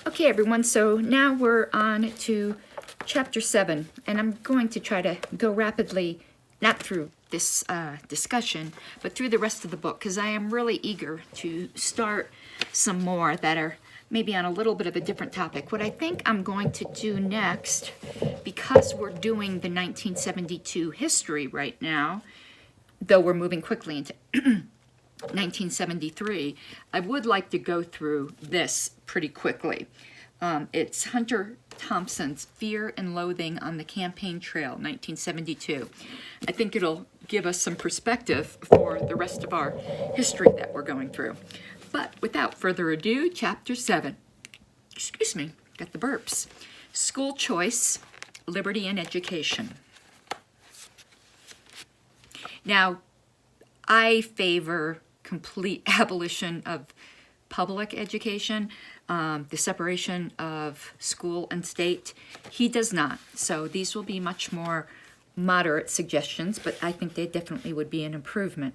Okay, everyone, so now we're on to Chapter 7, and I'm going to try to go rapidly, not through this discussion, but through the rest of the book, because I am really eager to start some more that are maybe on a little bit of a different topic. What I think I'm going to do next, because we're doing the 1972 history right now, though we're moving quickly into 1973, I would like to go through this pretty quickly. It's Hunter Thompson's Fear and Loathing on the Campaign Trail, 1972. I think it'll give us some perspective for the rest of our history that we're going through. But without further ado, Chapter 7. Excuse me, got the burps. School Choice, Liberty and Education. Now, I favor complete abolition of public education, the separation of school and state. He does not. So these will be much more moderate suggestions, but I think they definitely would be an improvement.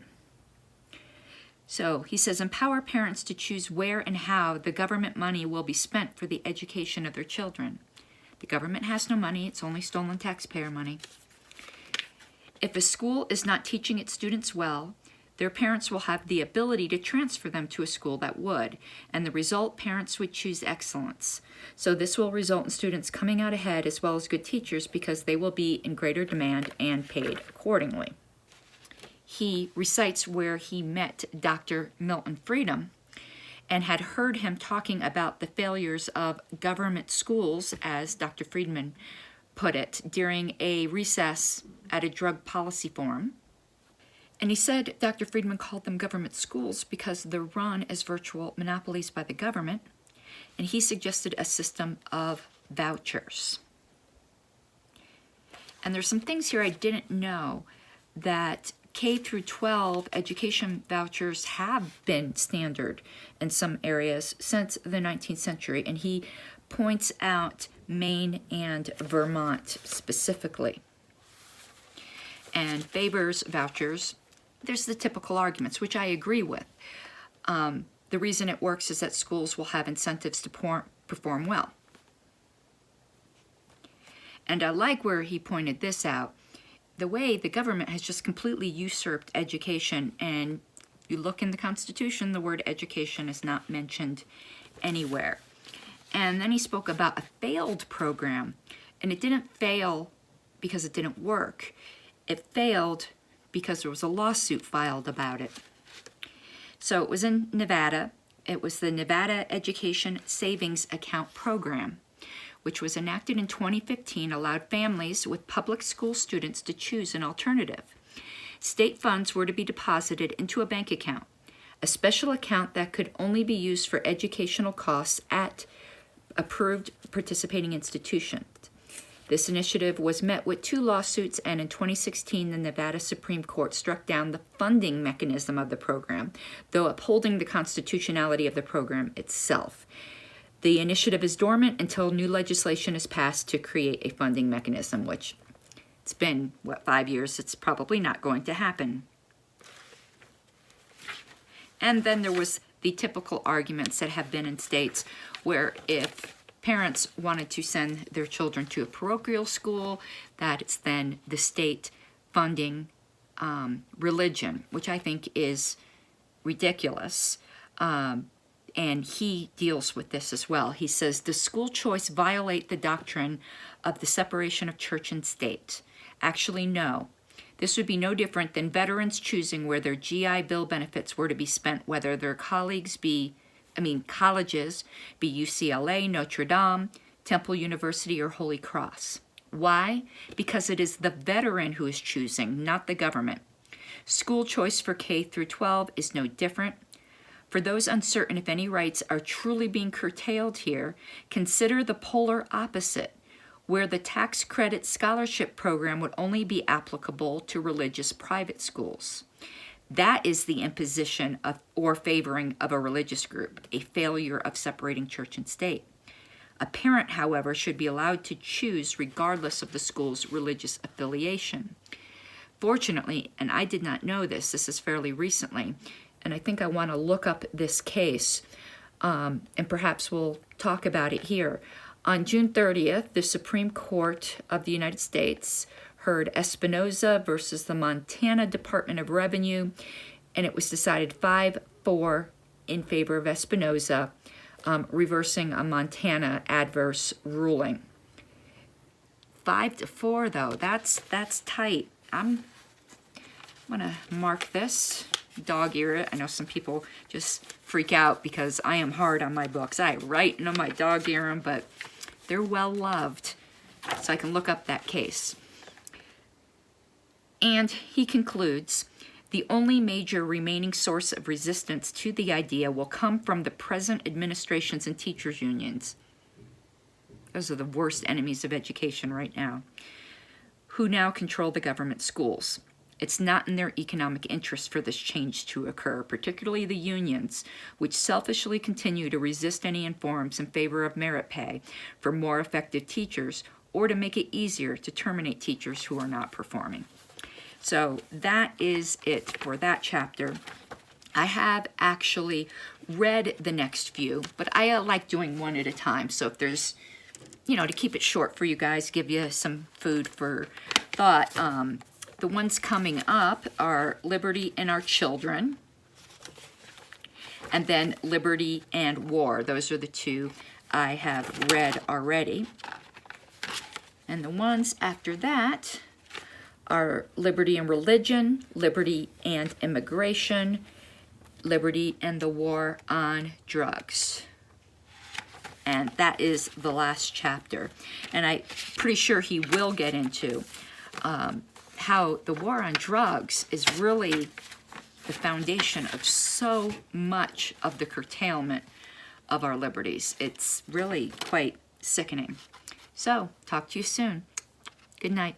So he says, empower parents to choose where and how the government money will be spent for the education of their children. The government has no money, it's only stolen taxpayer money. If a school is not teaching its students well, their parents will have the ability to transfer them to a school that would, and the result, parents would choose excellence. So this will result in students coming out ahead as well as good teachers because they will be in greater demand and paid accordingly. He recites where he met Dr. Milton Friedman and had heard him talking about the failures of government schools, as Dr. Friedman put it, during a recess at a drug policy forum. And he said Dr. Friedman called them government schools because they're run as virtual monopolies by the government, and he suggested a system of vouchers. And there's some things here I didn't know, that K through 12 education vouchers have been standard in some areas since the 19th century, and he points out Maine and Vermont specifically, and favors vouchers. There's the typical arguments, which I agree with. The reason it works is that schools will have incentives to perform well. And I like where he pointed this out, the way the government has just completely usurped education, and you look in the Constitution, the word education is not mentioned anywhere. And then he spoke about a failed program, and it didn't fail because it didn't work. It failed because there was a lawsuit filed about it. So it was in Nevada. It was the Nevada Education Savings Account Program, which was enacted in 2015, allowed families with public school students to choose an alternative. State funds were to be deposited into a bank account, a special account that could only be used for educational costs at approved participating institutions. This initiative was met with 2 lawsuits, and in 2016, the Nevada Supreme Court struck down the funding mechanism of the program, though upholding the constitutionality of the program itself. The initiative is dormant until new legislation is passed to create a funding mechanism, which it's been, 5 years? It's probably not going to happen. And then there was the typical arguments that have been in states where if parents wanted to send their children to a parochial school, that it's then the state funding religion, which I think is ridiculous. And he deals with this as well. He says, does school choice violate the doctrine of the separation of church and state? Actually, no. This would be no different than veterans choosing where their GI Bill benefits were to be spent, whether their colleges be UCLA, Notre Dame, Temple University, or Holy Cross. Why? Because it is the veteran who is choosing, not the government. School choice for K through 12 is no different. For those uncertain if any rights are truly being curtailed here, consider the polar opposite, where the tax credit scholarship program would only be applicable to religious private schools. That is the imposition of or favoring of a religious group, a failure of separating church and state. A parent, however, should be allowed to choose regardless of the school's religious affiliation. Fortunately, and I did not know this is fairly recently, and I think I want to look up this case. and perhaps we'll talk about it here. On June 30th, the Supreme Court of the United States heard Espinoza versus the Montana Department of Revenue, and it was decided 5-4 in favor of Espinoza, reversing a Montana adverse ruling. 5-4 though, that's tight. I'm gonna mark this, dog-ear it. I know some people just freak out because I am hard on my books. I write in my dog-ear them, but they're well loved, so I can look up that case. And he concludes, the only major remaining source of resistance to the idea will come from the present administrations and teachers' unions. Those are the worst enemies of education right now, who now control the government schools. It's not in their economic interest for this change to occur, particularly the unions, which selfishly continue to resist any reforms in favor of merit pay for more effective teachers, or to make it easier to terminate teachers who are not performing. So that is it for that chapter. I have actually read the next few, but I like doing one at a time. So if there's, to keep it short for you guys, give you some food for thought. The ones coming up are Liberty and Our Children, and then Liberty and War. Those are the two I have read already. And the ones after that are Liberty and Religion, Liberty and Immigration, Liberty and the War on Drugs. And that is the last chapter. And I'm pretty sure he will get into how the war on drugs is really the foundation of so much of the curtailment of our liberties. It's really quite sickening. So, talk to you soon. Good night.